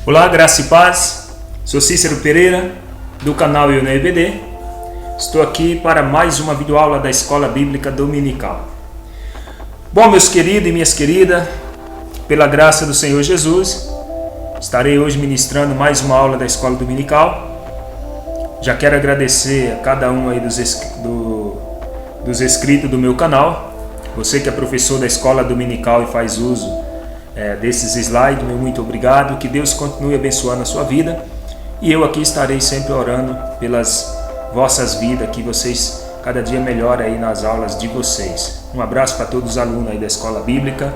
Olá, graça e paz. Sou Cícero Pereira, do canal EBD. Estou aqui para mais uma videoaula da Escola Bíblica Dominical. Bom, meus queridos e minhas queridas, pela graça do Senhor Jesus, estarei hoje ministrando mais uma aula da Escola Dominical. Já quero agradecer a cada um aí dos inscritos do meu canal. Você que é professor da Escola Dominical e faz uso desses slides, meu muito obrigado. Que Deus continue abençoando a sua vida. E eu aqui estarei sempre orando pelas vossas vidas, que vocês cada dia melhorem aí nas aulas de vocês. Um abraço para todos os alunos aí da Escola Bíblica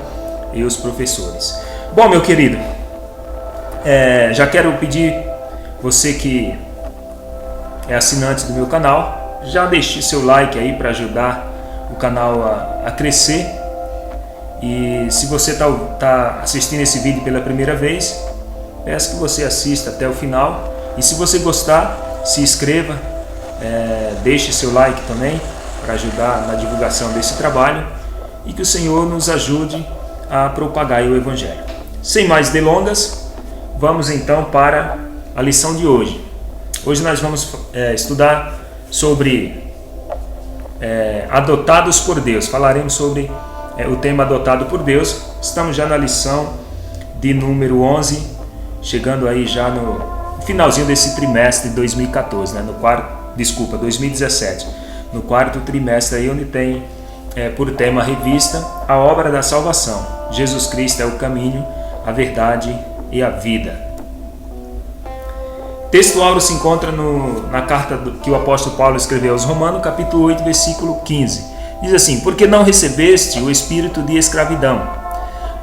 e os professores. Bom, meu querido, já quero pedir você que é assinante do meu canal, já deixe seu like aí para ajudar o canal a crescer. E se você está assistindo esse vídeo pela primeira vez, peço que você assista até o final. E se você gostar, se inscreva, deixe seu like também para ajudar na divulgação desse trabalho e que o Senhor nos ajude a propagar o Evangelho. Sem mais delongas, vamos então para a lição de hoje. Hoje nós vamos estudar sobre adotados por Deus. Falaremos sobre o tema adotado por Deus. Estamos já na lição de número 11, chegando aí já no finalzinho desse trimestre de 2014, 2017, no quarto trimestre aí, onde tem por tema revista a obra da salvação. Jesus Cristo é o caminho, a verdade e a vida. O texto áureo se encontra na carta que o apóstolo Paulo escreveu aos Romanos, capítulo 8, versículo 15. Diz assim: porque não recebeste o espírito de escravidão,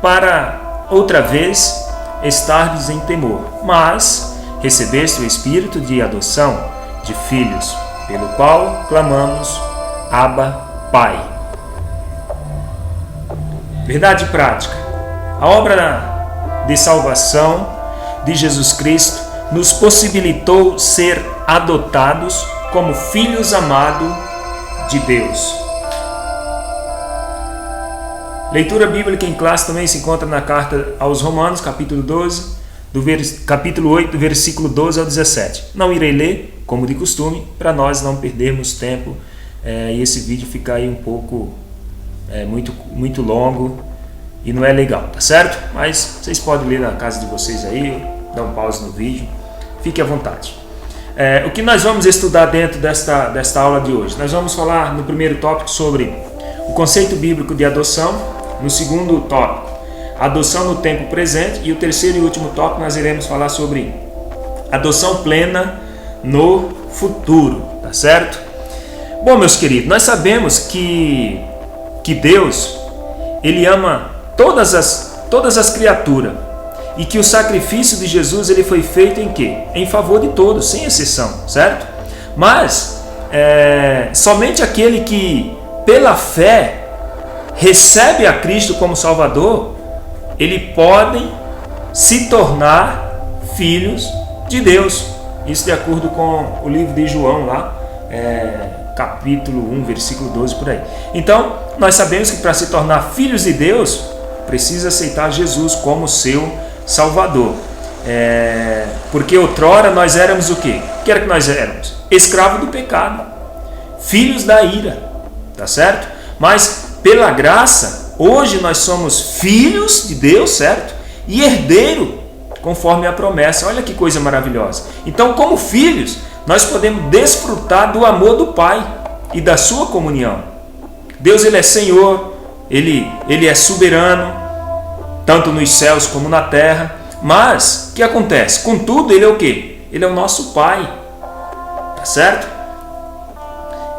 para outra vez estardes em temor, mas recebeste o espírito de adoção de filhos, pelo qual clamamos, Abba, Pai. Verdade prática. A obra de salvação de Jesus Cristo nos possibilitou ser adotados como filhos amados de Deus. Leitura bíblica em classe também se encontra na carta aos Romanos, capítulo 8, do versículo 12 ao 17. Não irei ler, como de costume, para nós não perdermos tempo e esse vídeo ficar aí um pouco muito longo e não é legal, tá certo? Mas vocês podem ler na casa de vocês aí, dar um pause no vídeo, fique à vontade. O que nós vamos estudar dentro desta aula de hoje? Nós vamos falar no primeiro tópico sobre o conceito bíblico de adoção. No segundo tópico, adoção no tempo presente. E o terceiro e último tópico, nós iremos falar sobre adoção plena no futuro, tá certo? Bom, meus queridos, nós sabemos que Deus, Ele ama todas as criaturas, e que o sacrifício de Jesus ele foi feito em quê? Em favor de todos, sem exceção, certo? Mas somente aquele que pela fé recebe a Cristo como Salvador, ele podem se tornar filhos de Deus. Isso de acordo com o livro de João lá, capítulo 1, versículo 12 por aí. Então, nós sabemos que para se tornar filhos de Deus, precisa aceitar Jesus como seu Salvador. Porque outrora nós éramos o quê? O que era que nós éramos? Escravos do pecado, filhos da ira, tá certo? Mas pela graça, hoje nós somos filhos de Deus, certo? E herdeiro, conforme a promessa. Olha que coisa maravilhosa. Então, como filhos, nós podemos desfrutar do amor do Pai e da sua comunhão. Deus, Ele é Senhor, Ele é soberano, tanto nos céus como na terra. Mas, o que acontece? Contudo, Ele é o quê? Ele é o nosso Pai, tá certo?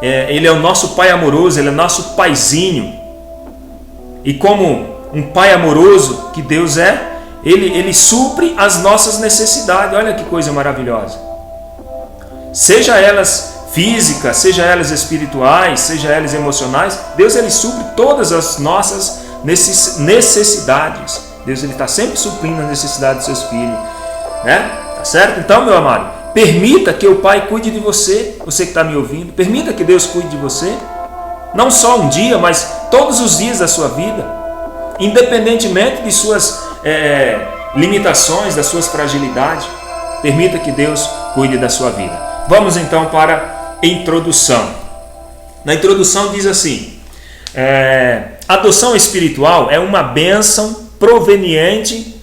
Ele é o nosso Pai amoroso, Ele é o nosso Paizinho. E como um Pai amoroso que Deus é, Ele supre as nossas necessidades. Olha que coisa maravilhosa. Seja elas físicas, seja elas espirituais, seja elas emocionais, Deus Ele supre todas as nossas necessidades. Deus Ele está sempre suprindo as necessidades dos seus filhos, né? Tá certo? Então, meu amado, permita que o Pai cuide de você, você que está me ouvindo. Permita que Deus cuide de você. Não só um dia, mas todos os dias da sua vida. Independentemente de suas limitações, das suas fragilidades. Permita que Deus cuide da sua vida. Vamos então para a introdução. Na introdução diz assim: adoção espiritual é uma bênção proveniente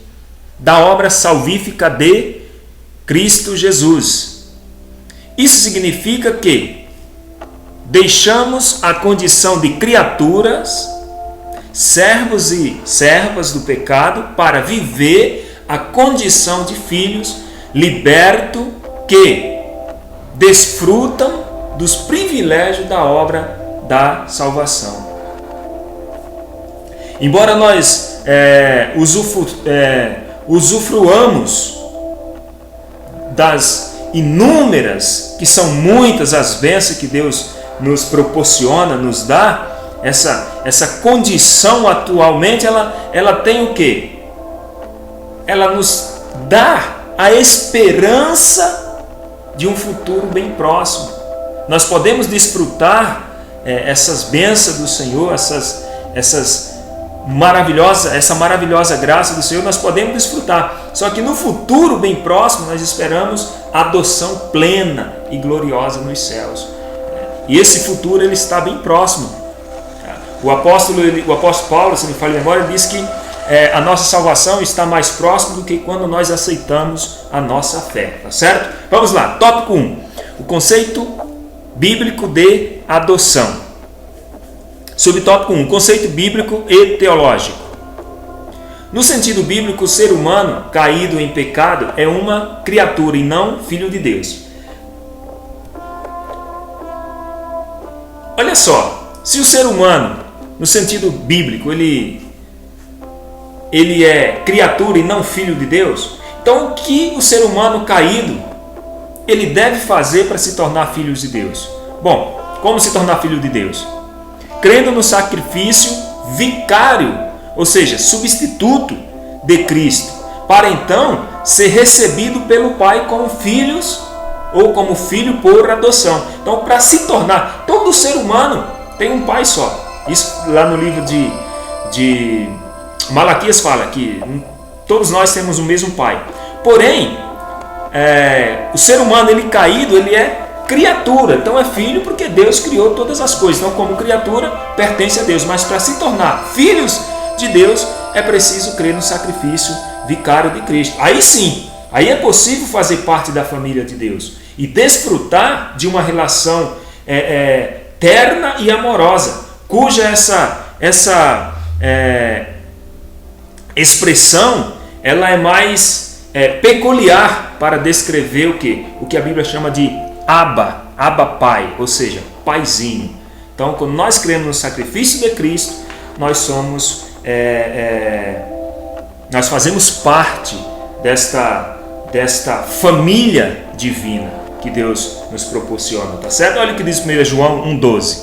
da obra salvífica de Cristo Jesus. Isso significa que deixamos a condição de criaturas, servos e servas do pecado, para viver a condição de filhos libertos que desfrutam dos privilégios da obra da salvação. Embora nós usufruamos das inúmeras, que são muitas as bênçãos que Deus nos proporciona, nos dá, essa condição atualmente, ela tem o quê? Ela nos dá a esperança de um futuro bem próximo. Nós podemos desfrutar essas bênçãos do Senhor, essa maravilhosa graça do Senhor, nós podemos desfrutar. Só que no futuro bem próximo nós esperamos a adoção plena e gloriosa nos céus. E esse futuro ele está bem próximo. O apóstolo Paulo, se me falha a memória, diz que a nossa salvação está mais próxima do que quando nós aceitamos a nossa fé. Tá certo? Vamos lá, tópico 1. O conceito bíblico de adoção. Subtópico 1. Conceito bíblico e teológico. No sentido bíblico, o ser humano caído em pecado é uma criatura e não filho de Deus. Olha só, se o ser humano, no sentido bíblico, ele é criatura e não filho de Deus, então o que o ser humano caído ele deve fazer para se tornar filho de Deus? Bom, como se tornar filho de Deus? Crendo no sacrifício vicário, ou seja, substituto de Cristo, para então ser recebido pelo Pai como filhos ou como filho por adoção. Então, para se tornar, todo ser humano tem um pai só. Isso lá no livro de Malaquias fala que todos nós temos o mesmo pai. Porém, o ser humano ele caído, ele é criatura, então é filho porque Deus criou todas as coisas. Então, como criatura, pertence a Deus. Mas para se tornar filhos de Deus, é preciso crer no sacrifício vicário de Cristo. Aí sim, aí é possível fazer parte da família de Deus e desfrutar de uma relação terna e amorosa, cuja essa expressão ela é mais peculiar para descrever o que a Bíblia chama de Abba Pai, ou seja, paizinho. Então, quando nós cremos no sacrifício de Cristo, nós fazemos parte desta família divina que Deus nos proporciona, tá certo? Olha o que diz 1 João 1,12.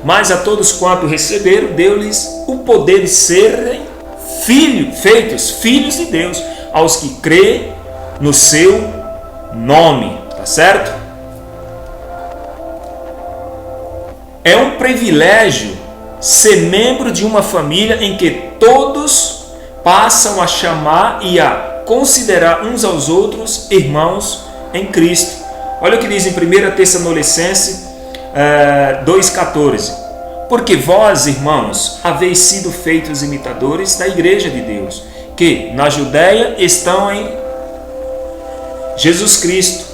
Mas a todos quanto receberam, deu-lhes o poder de serem feitos filhos de Deus, aos que crêem no seu nome, tá certo? É um privilégio ser membro de uma família em que todos passam a chamar e a considerar uns aos outros irmãos em Cristo. Olha o que diz em 1 Tessalonicenses 2,14. Porque vós, irmãos, haveis sido feitos imitadores da igreja de Deus, que na Judéia estão em Jesus Cristo,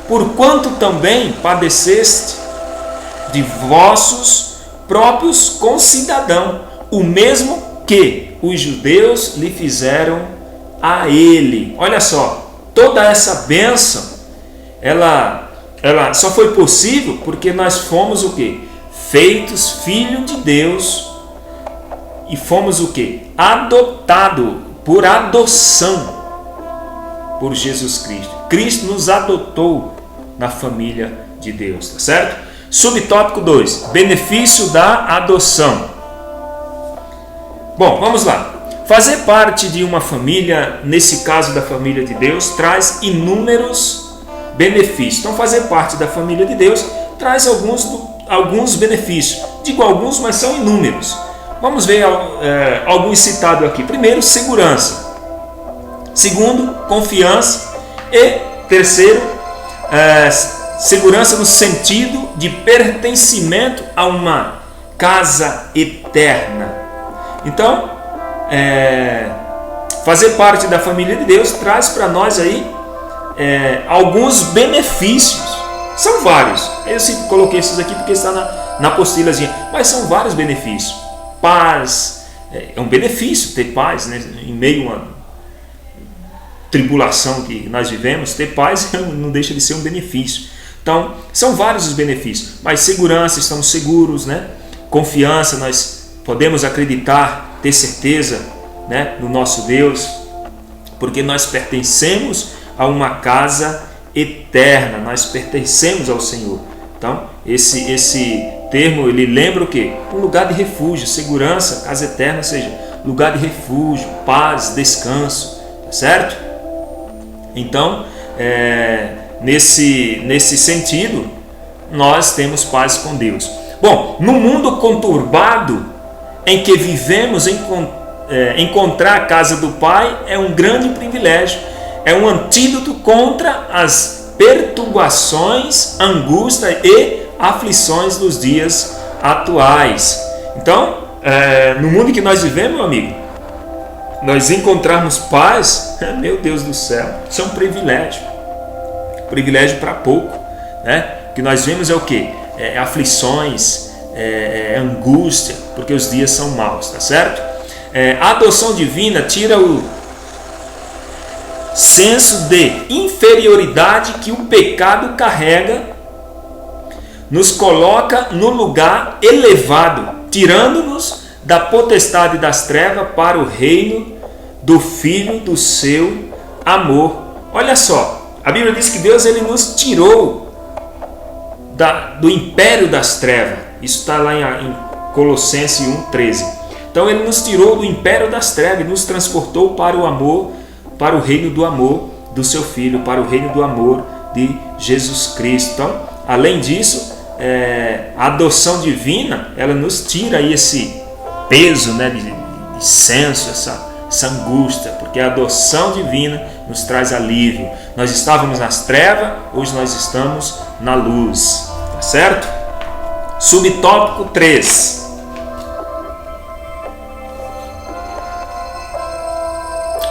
porquanto também padeceste de vossos próprios concidadãos, o mesmo que os judeus lhe fizeram a ele. Olha só, toda essa bênção, ela só foi possível porque nós fomos o quê? Feitos filho de Deus e fomos o quê? Adotado por adoção por Jesus Cristo. Cristo nos adotou na família de Deus, tá certo? Subtópico 2, benefício da adoção. Bom, vamos lá. Fazer parte de uma família, nesse caso da família de Deus, traz inúmeros benefícios. Então, fazer parte da família de Deus traz alguns benefícios. Digo alguns, mas são inúmeros. Vamos ver alguns citados aqui. Primeiro, segurança. Segundo, confiança. E terceiro, segurança no sentido de pertencimento a uma casa eterna. Então, fazer parte da família de Deus traz para nós aí alguns benefícios. São vários. Eu coloquei esses aqui porque está na apostilazinha. Mas são vários benefícios. Paz. É um benefício ter paz, né? Em meio a uma tribulação que nós vivemos, ter paz não deixa de ser um benefício. Então, são vários os benefícios. Mas segurança, estamos seguros, né? Confiança, nós podemos acreditar, ter certeza, né, no nosso Deus, porque nós pertencemos a uma casa eterna, nós pertencemos ao Senhor. Então, esse termo, ele lembra o quê? Um lugar de refúgio, segurança, casa eterna, ou seja, lugar de refúgio, paz, descanso, certo? Então, nesse sentido, nós temos paz com Deus. Bom, no mundo conturbado em que vivemos, encontrar a casa do Pai é um grande privilégio, é um antídoto contra as perturbações, angústia e aflições dos dias atuais. Então, no mundo que nós vivemos, meu amigo, nós encontrarmos paz, meu Deus do céu, isso é um privilégio para pouco, né? O que nós vemos é o quê? Aflições, angústia, porque os dias são maus, tá certo? A adoção divina tira o senso de inferioridade que o pecado carrega, nos coloca no lugar elevado, tirando-nos da potestade das trevas para o reino do Filho do seu amor. Olha só, a Bíblia diz que Deus ele nos tirou do império das trevas. Isso está lá em Colossenses 1,13. Então ele nos tirou do império das trevas e nos transportou para o amor, para o reino do amor do seu Filho, para o reino do amor de Jesus Cristo. Então, além disso, a adoção divina, ela nos tira aí esse peso, né, de senso, essa angústia, porque a adoção divina nos traz alívio. Nós estávamos nas trevas, hoje nós estamos na luz, tá certo? Subtópico 3.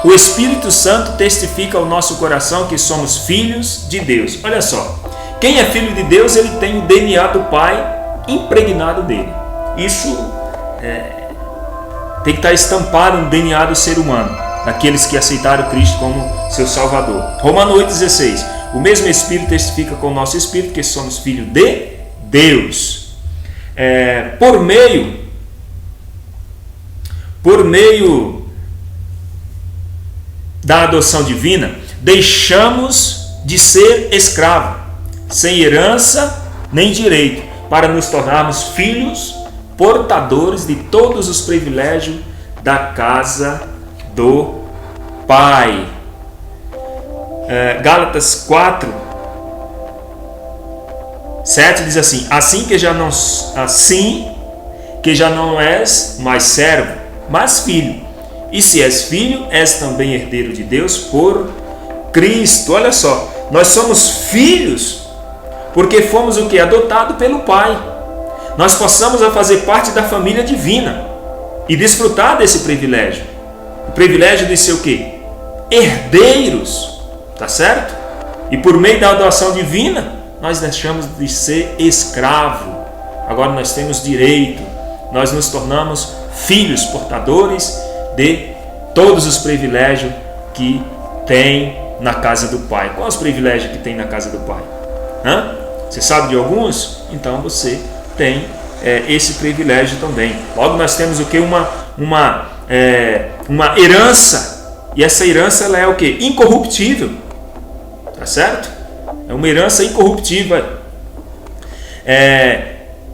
O Espírito Santo testifica ao nosso coração que somos filhos de Deus. Olha só, quem é filho de Deus, ele tem o DNA do Pai impregnado dele. Isso tem que estar estampado no DNA do ser humano, daqueles que aceitaram Cristo como seu Salvador. Romanos 8,16. O mesmo Espírito testifica com o nosso Espírito que somos filhos de Deus. Por meio da adoção divina, deixamos de ser escravos, sem herança nem direito, para nos tornarmos filhos portadores de todos os privilégios da casa do Pai. Gálatas 4:7 diz assim: assim que já não és mais servo, mas filho. E se és filho, és também herdeiro de Deus por Cristo. Olha só, nós somos filhos porque fomos o que? Adotados pelo Pai. Nós possamos fazer parte da família divina e desfrutar desse privilégio. O privilégio de ser o quê? Herdeiros, tá certo? E por meio da adoção divina, nós deixamos de ser escravo. Agora nós temos direito, nós nos tornamos filhos portadores de todos os privilégios que tem na casa do Pai. Quais os privilégios que tem na casa do Pai? Você sabe de alguns? Então você tem esse privilégio também. Logo nós temos o que? Uma herança. E essa herança ela é o que? Incorruptível. Tá certo? É uma herança incorruptível,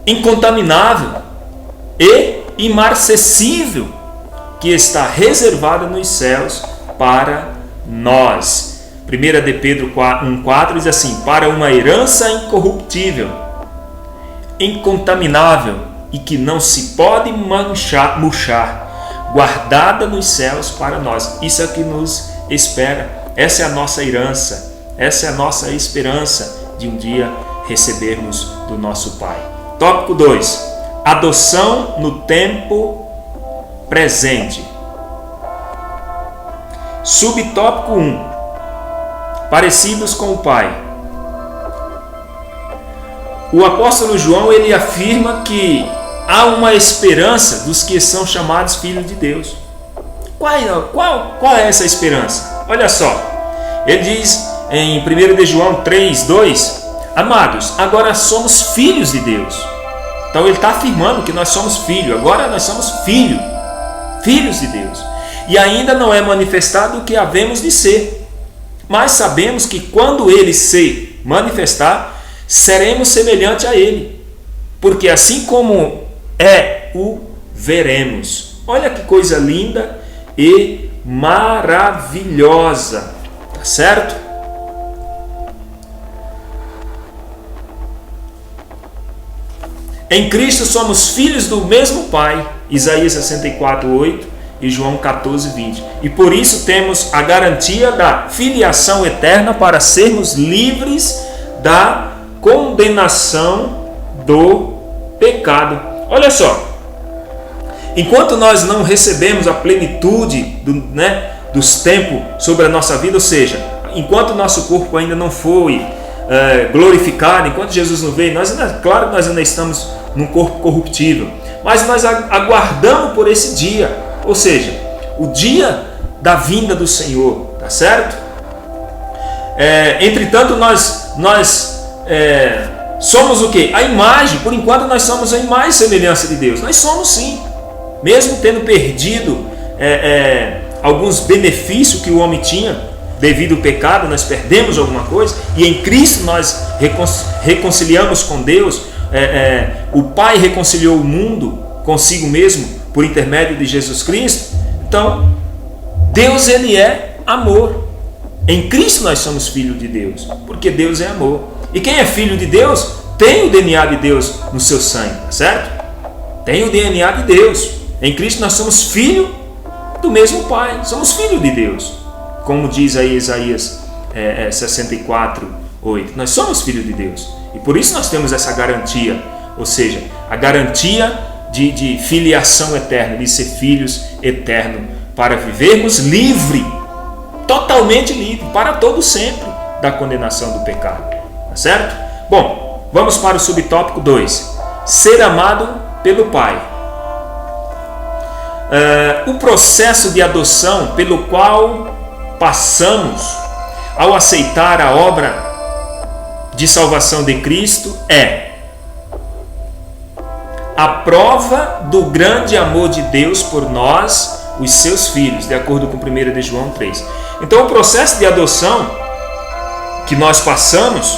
incontaminável e imarcessível, que está reservada nos céus para nós. 1 de Pedro 1,4 diz assim: para uma herança incorruptível, incontaminável e que não se pode murchar, guardada nos céus para nós. Isso é o que nos espera. Essa é a nossa herança, essa é a nossa esperança de um dia recebermos do nosso Pai. Tópico 2. Adoção no tempo presente. Subtópico 1. Parecidos com o Pai. O apóstolo João, ele afirma que há uma esperança dos que são chamados filhos de Deus. Qual é essa esperança? Olha só, ele diz em 1 de João 3, 2: Amados, agora somos filhos de Deus. Então ele está afirmando que nós somos filhos. Agora nós somos filhos de Deus. E ainda não é manifestado o que havemos de ser. Mas sabemos que quando ele se manifestar, seremos semelhante a ele. Porque assim como o veremos. Olha que coisa linda e maravilhosa. Tá certo? Em Cristo somos filhos do mesmo Pai, Isaías 64, 8 e João 14, 20. E por isso temos a garantia da filiação eterna para sermos livres da condenação do pecado. Olha só, enquanto nós não recebemos a plenitude dos tempos sobre a nossa vida, ou seja, enquanto o nosso corpo ainda não foi glorificado, enquanto Jesus não veio, claro que nós ainda estamos num corpo corruptível, mas nós aguardamos por esse dia, ou seja, o dia da vinda do Senhor, tá certo? Entretanto, nós somos o quê? A imagem, por enquanto nós somos a imagem e semelhança de Deus, nós somos sim, mesmo tendo perdido alguns benefícios que o homem tinha, devido ao pecado, nós perdemos alguma coisa, e em Cristo nós reconciliamos com Deus. O Pai reconciliou o mundo consigo mesmo por intermédio de Jesus Cristo. Então, Deus, ele é amor. Em Cristo nós somos filhos de Deus, porque Deus é amor. E quem é filho de Deus tem o DNA de Deus no seu sangue, tá certo? Tem o DNA de Deus. Em Cristo nós somos filhos do mesmo Pai, somos filhos de Deus. Como diz aí Isaías 64, 8. Nós somos filhos de Deus. E por isso nós temos essa garantia. Ou seja, a garantia de filiação eterna, de ser filhos eternos, para vivermos livre, totalmente livre, para todo sempre, da condenação do pecado. Tá certo? Bom, vamos para o subtópico 2. Ser amado pelo Pai. O processo de adoção pelo qual passamos ao aceitar a obra de salvação de Cristo é a prova do grande amor de Deus por nós, os seus filhos, de acordo com 1 de João 3. Então, o processo de adoção que nós passamos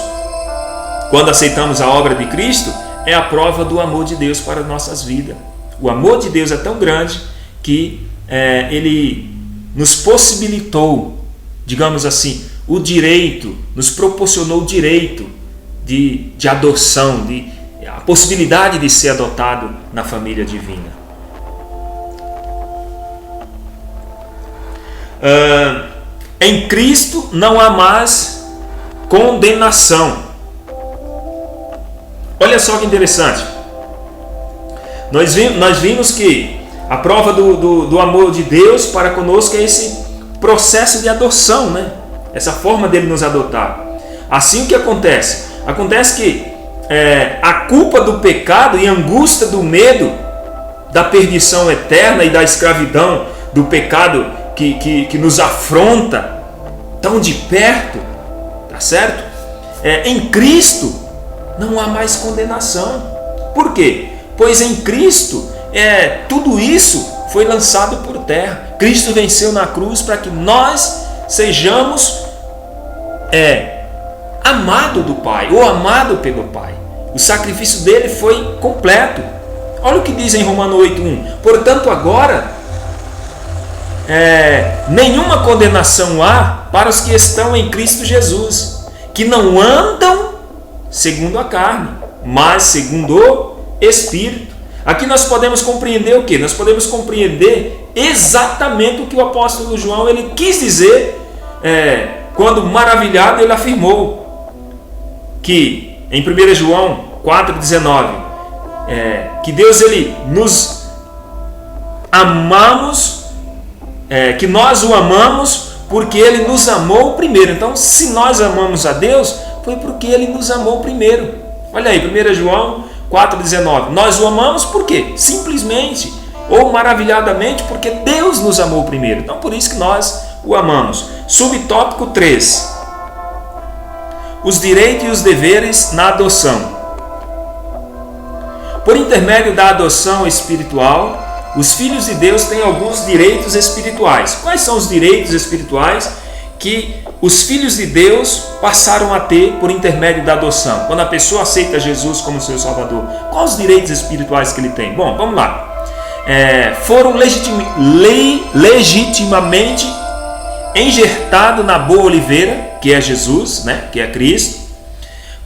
quando aceitamos a obra de Cristo é a prova do amor de Deus para nossas vidas. O amor de Deus é tão grande que ele nos possibilitou, digamos assim, o direito, nos proporcionou o direito de adoção, a possibilidade de ser adotado na família divina. Em Cristo não há mais condenação. Olha só que interessante. Nós vimos que a prova do amor de Deus para conosco é esse processo de adoção, né? Essa forma dele nos adotar. Assim o que acontece? Acontece que a culpa do pecado e a angústia do medo da perdição eterna e da escravidão do pecado que nos afronta tão de perto, tá certo? Em Cristo não há mais condenação. Por quê? Pois em Cristo tudo isso foi lançado por terra. Cristo venceu na cruz para que nós sejamos amados do Pai, ou amados pelo Pai. O sacrifício dele foi completo. Olha o que diz em Romanos 8:1. Portanto, agora nenhuma condenação há para os que estão em Cristo Jesus, que não andam segundo a carne, mas segundo o Espírito. Aqui nós podemos compreender o quê? Nós podemos compreender exatamente o que o apóstolo João ele quis dizer, quando maravilhado ele afirmou que em 1 João 4,19 que Deus ele nos amamos, que nós o amamos porque ele nos amou primeiro. Então, se nós amamos a Deus, foi porque ele nos amou primeiro. Olha aí, 1 João 4,19. Nós o amamos por quê? Simplesmente ou maravilhadamente porque Deus nos amou primeiro. Então, por isso que nós o amamos. Subtópico 3. Os direitos e os deveres na adoção. Por intermédio da adoção espiritual, os filhos de Deus têm alguns direitos espirituais. Quais são os direitos espirituais que os filhos de Deus passaram a ter por intermédio da adoção? Quando a pessoa aceita Jesus como seu Salvador, quais os direitos espirituais que ele tem? Bom, vamos lá. Foram legitimamente enxertados na boa oliveira, que é Jesus, né? Que é Cristo.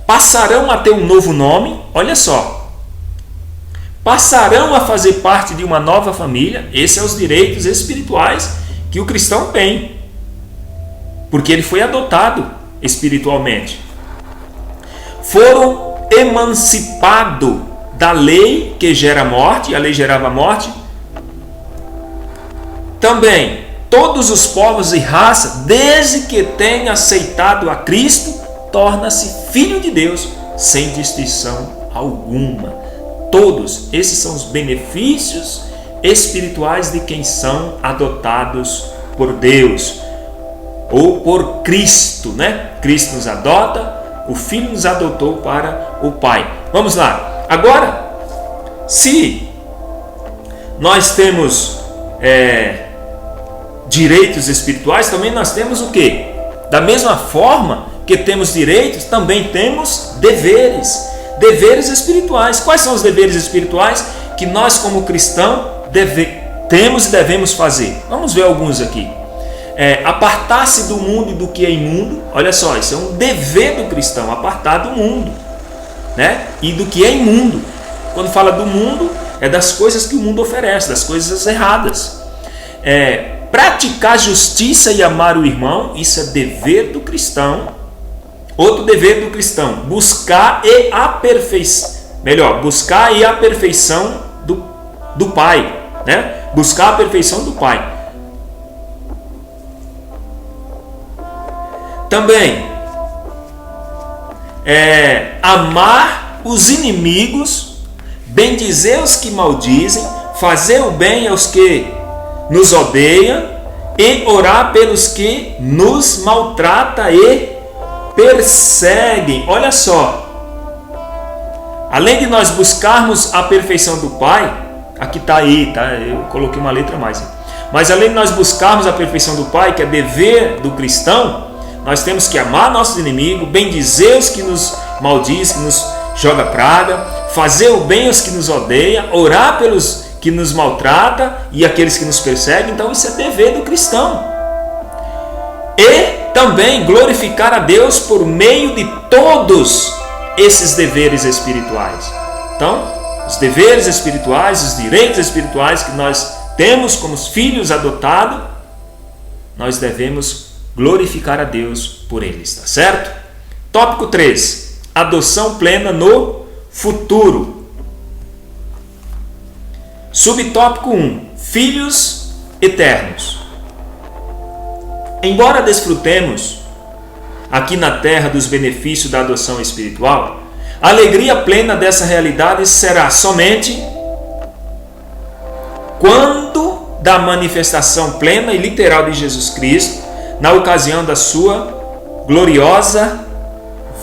Passarão a ter um novo nome, olha só. Passarão a fazer parte de uma nova família. Esses são os direitos espirituais que o cristão tem, porque ele foi adotado espiritualmente. Foram emancipados da lei que gera morte, a lei gerava morte. Também todos os povos e raças, desde que tenham aceitado a Cristo, torna-se filho de Deus sem distinção alguma. Todos esses são os benefícios espirituais de quem são adotados por Deus ou por Cristo, né? Cristo nos adota, o Filho nos adotou para o Pai. Vamos lá. Agora, se nós temos direitos espirituais, também nós temos o quê? Da mesma forma que temos direitos, também temos deveres. Deveres espirituais. Quais são os deveres espirituais que nós como cristão temos e devemos fazer? Vamos ver alguns aqui. Apartar-se do mundo e do que é imundo. Olha só, isso é um dever do cristão, apartar do mundo, né? E do que é imundo. Quando fala do mundo, é das coisas que o mundo oferece, das coisas erradas. Praticar justiça e amar o irmão, isso é dever do cristão. Outro dever do cristão, buscar a perfeição do Pai, né? Buscar a perfeição do Pai. Também amar os inimigos, bendizer os que maldizem, fazer o bem aos que nos odeiam e orar pelos que nos maltratam e perseguem. Olha só, além de nós buscarmos a perfeição do Pai, aqui está aí, tá? Eu coloquei uma letra a mais, mas além de nós buscarmos a perfeição do Pai, que é dever do cristão, nós temos que amar nossos inimigos, bendizer os que nos maldizem, que nos joga praga, fazer o bem aos que nos odeiam, orar pelos que nos maltratam e aqueles que nos perseguem. Então isso é dever do cristão. E também glorificar a Deus por meio de todos esses deveres espirituais. Então, os deveres espirituais, os direitos espirituais que nós temos como filhos adotados, nós devemos glorificar a Deus por eles, tá certo? Tópico 3. Adoção plena no futuro. Subtópico 1. Filhos eternos. Embora desfrutemos aqui na terra dos benefícios da adoção espiritual, a alegria plena dessa realidade será somente quando da manifestação plena e literal de Jesus Cristo, na ocasião da sua gloriosa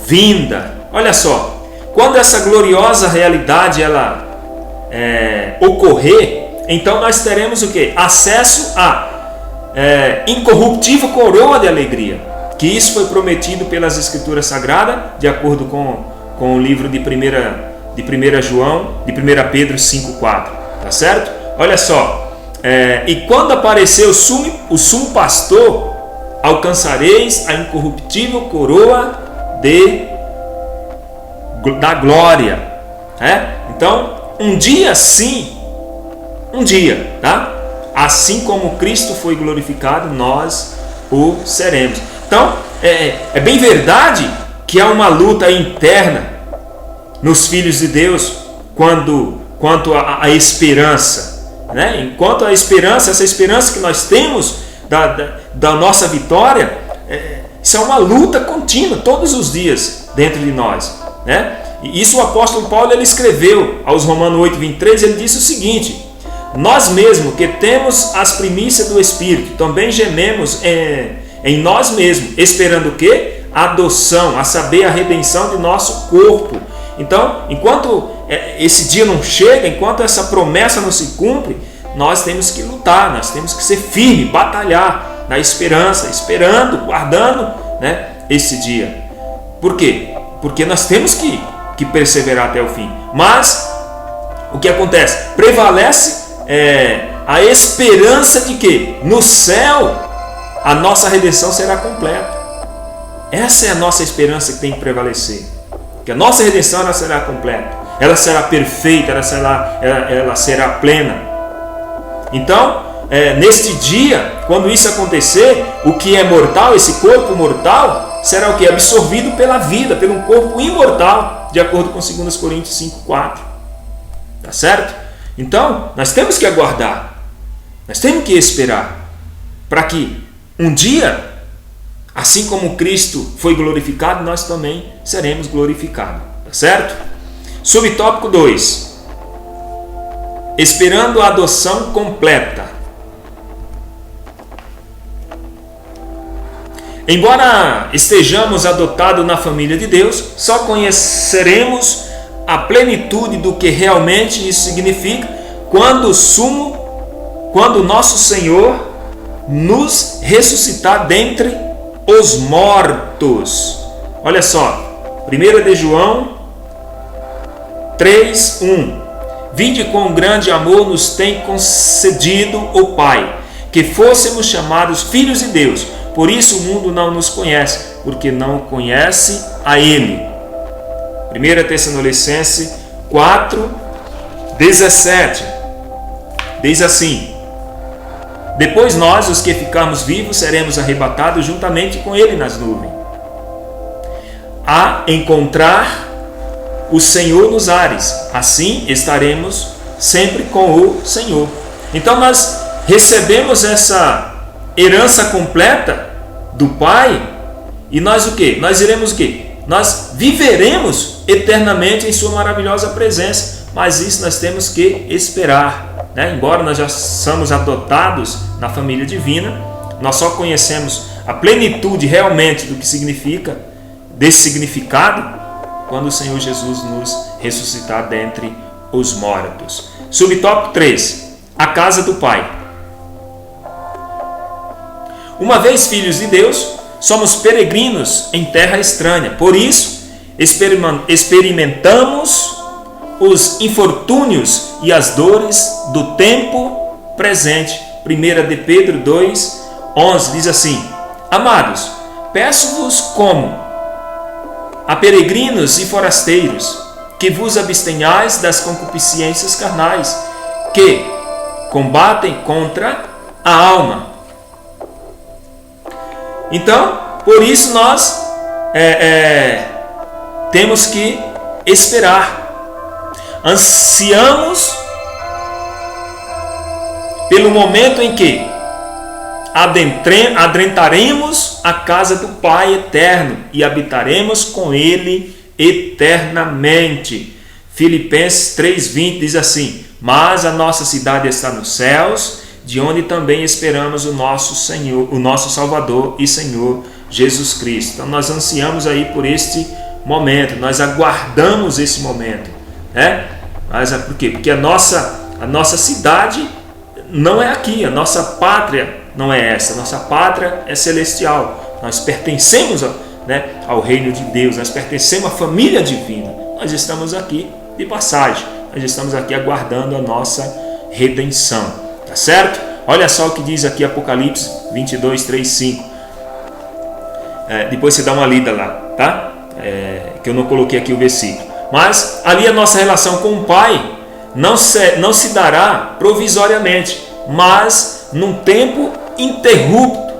vinda. Olha só, quando essa gloriosa realidade ela ocorrer, então nós teremos o quê? Acesso a incorruptível coroa de alegria, que isso foi prometido pelas Escrituras Sagradas, de acordo com o livro de 1 Pedro 5,4, tá certo? Olha só, e quando aparecer o sumo pastor, alcançareis a incorruptível coroa da glória. Então, um dia sim, tá? assim como Cristo foi glorificado, nós o seremos. Então, é bem verdade que há uma luta interna nos filhos de Deus quanto à esperança, né? Enquanto a esperança, essa esperança que nós temos da nossa vitória, isso é uma luta contínua, todos os dias, dentro de nós, né? E isso o apóstolo Paulo ele escreveu aos Romanos 8:23, ele disse o seguinte: nós mesmos que temos as primícias do Espírito, também gememos em nós mesmos, esperando o quê? A adoção, a saber, a redenção de nosso corpo. Então, enquanto esse dia não chega, enquanto essa promessa não se cumpre, nós temos que lutar, nós temos que ser firmes, batalhar na esperança, esperando, guardando, né, esse dia. Por quê? Porque nós temos que perseverar até o fim. Mas o que acontece? Prevalece a esperança de que no céu a nossa redenção será completa. Essa é a nossa esperança que tem que prevalecer. Que a nossa redenção ela será completa, ela será perfeita, ela será plena. Então, neste dia, quando isso acontecer, o que é mortal, esse corpo mortal, será o que? Absorvido pela vida, pelo corpo imortal, de acordo com 2 Coríntios 5:4. Tá certo? Então, nós temos que aguardar, nós temos que esperar, para que um dia, assim como Cristo foi glorificado, nós também seremos glorificados. Tá certo? Subtópico 2. Esperando a adoção completa. Embora estejamos adotados na família de Deus, só conheceremos a plenitude do que realmente isso significa quando o nosso Senhor nos ressuscitar dentre os mortos. Olha só, 1 de João 3:1. Vinde com grande amor nos tem concedido o Pai, que fôssemos chamados filhos de Deus. Por isso o mundo não nos conhece, porque não conhece a Ele. 1 Tessalonicenses 4:17 diz assim: depois nós, os que ficarmos vivos, seremos arrebatados juntamente com Ele nas nuvens, a encontrar o Senhor nos ares. Assim estaremos sempre com o Senhor. Então nós recebemos essa herança completa do Pai, e nós o quê? Nós iremos o quê? Nós viveremos eternamente em sua maravilhosa presença, mas isso nós temos que esperar, né? Embora nós já somos adotados na família divina, nós só conhecemos a plenitude realmente do que significa, desse significado, quando o Senhor Jesus nos ressuscitar dentre os mortos. Subtópico 3. A casa do Pai. Uma vez filhos de Deus, somos peregrinos em terra estranha. Por isso, experimentamos os infortúnios e as dores do tempo presente. 1 de Pedro 2:11 diz assim: amados, peço-vos como a peregrinos e forasteiros, que vos abstenhais das concupiscências carnais, que combatem contra a alma. Então, por isso nós temos que esperar. Ansiamos pelo momento em que adentraremos a casa do Pai eterno e habitaremos com Ele eternamente. Filipenses 3:20 diz assim: mas a nossa cidade está nos céus, de onde também esperamos o nosso Senhor, o nosso Salvador e Senhor Jesus Cristo. Então nós ansiamos aí por este momento, nós aguardamos esse momento, né? Mas por quê? Porque a nossa cidade não é aqui, a nossa pátria não é essa, a nossa pátria é celestial. Nós pertencemos ao reino de Deus, nós pertencemos à família divina. Nós estamos aqui de passagem, nós estamos aqui aguardando a nossa redenção, tá certo? Olha só o que diz aqui Apocalipse 22:3-5. Depois você dá uma lida lá, tá? Que eu não coloquei aqui o versículo. Mas ali a nossa relação com o Pai não se dará provisoriamente, mas num tempo interrupto,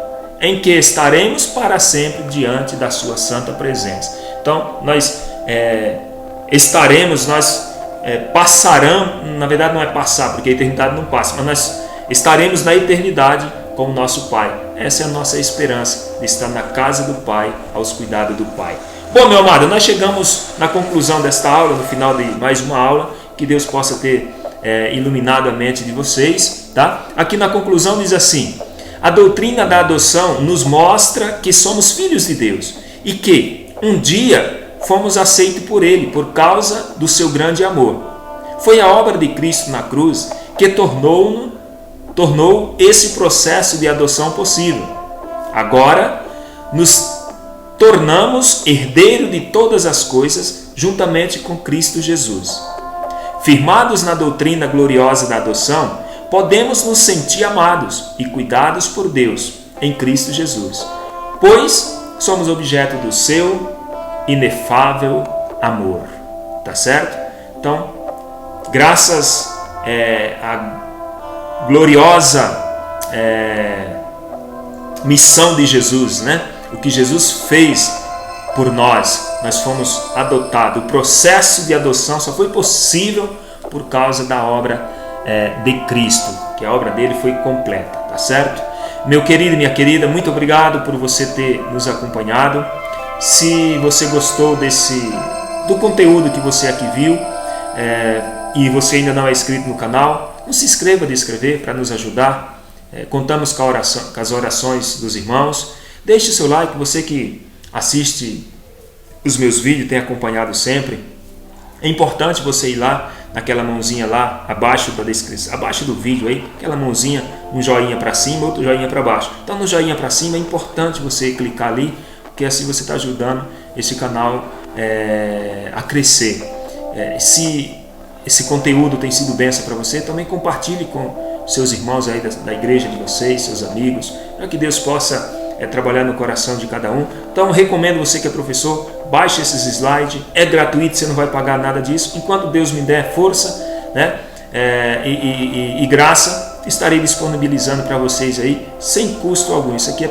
em que estaremos para sempre diante da sua santa presença. Então, nós passaremos, na verdade não é passar, porque a eternidade não passa, mas nós estaremos na eternidade com o nosso Pai. Essa é a nossa esperança, de estar na casa do Pai, aos cuidados do Pai. Bom, meu amado, nós chegamos na conclusão desta aula, no final de mais uma aula, que Deus possa ter iluminado a mente de vocês, tá? Aqui na conclusão diz assim: a doutrina da adoção nos mostra que somos filhos de Deus e que um dia fomos aceitos por Ele por causa do seu grande amor. Foi a obra de Cristo na cruz que tornou esse processo de adoção possível. Agora nos tornamos herdeiros de todas as coisas juntamente com Cristo Jesus. Firmados na doutrina gloriosa da adoção, podemos nos sentir amados e cuidados por Deus em Cristo Jesus, pois somos objeto do seu inefável amor. Tá certo? Então, graças à gloriosa missão de Jesus, né? O que Jesus fez por nós fomos adotados. O processo de adoção só foi possível por causa da obra de Cristo, que a obra dele foi completa, tá certo? Meu querido e minha querida, muito obrigado por você ter nos acompanhado. Se você gostou do conteúdo que você aqui viu e você ainda não é inscrito no canal, não se inscreva de inscrever para nos ajudar. Contamos com as orações dos irmãos. Deixe seu like, você que assiste os meus vídeos, tem acompanhado sempre. É importante você ir lá, naquela mãozinha lá, abaixo da descrição, abaixo do vídeo aí, aquela mãozinha, um joinha para cima, outro joinha para baixo. Então no joinha para cima é importante você clicar ali, porque assim você está ajudando esse canal a crescer. Se esse conteúdo tem sido bênção para você, também compartilhe com seus irmãos aí da igreja de vocês, seus amigos, para que Deus possa trabalhar no coração de cada um. Então recomendo você que é professor, baixe esses slides, é gratuito, você não vai pagar nada disso. Enquanto Deus me der força, né, e graça, estarei disponibilizando para vocês aí sem custo algum. Isso aqui é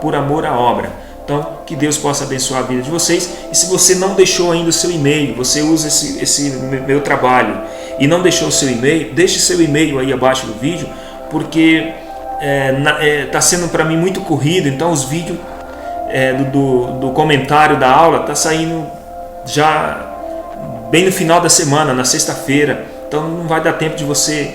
por amor à obra. Então que Deus possa abençoar a vida de vocês. E se você não deixou ainda o seu e-mail, você usa esse meu trabalho e não deixou o seu e-mail, deixe seu e-mail aí abaixo do vídeo, porque está sendo para mim muito corrido. Então os vídeos do comentário da aula está saindo já bem no final da semana, na sexta-feira. Então não vai dar tempo de você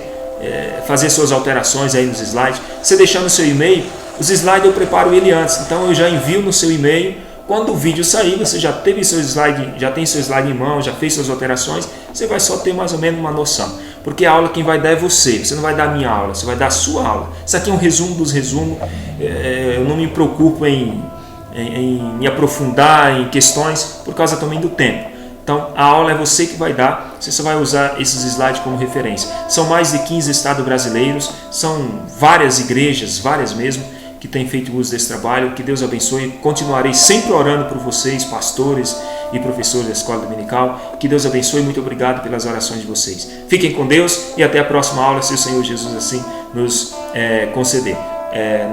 fazer suas alterações aí nos slides. Você deixando o seu e-mail, os slides eu preparo ele antes, então eu já envio no seu e-mail. Quando o vídeo sair, você já teve seu slide, já tem seu slide em mão, já fez suas alterações, você vai só ter mais ou menos uma noção. Porque a aula quem vai dar é você não vai dar a minha aula, você vai dar a sua aula. Isso aqui é um resumo dos resumos, eu não me preocupo em me aprofundar em questões por causa também do tempo. Então a aula é você que vai dar, você só vai usar esses slides como referência. São mais de 15 estados brasileiros, são várias igrejas, várias mesmo, que têm feito uso desse trabalho. Que Deus abençoe. Continuarei sempre orando por vocês, pastores e professores da escola dominical. Que Deus abençoe. Muito obrigado pelas orações de vocês. Fiquem com Deus e até a próxima aula, se o Senhor Jesus assim nos conceder.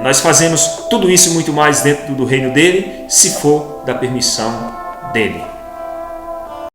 Nós fazemos tudo isso e muito mais dentro do reino dele, se for da permissão dele.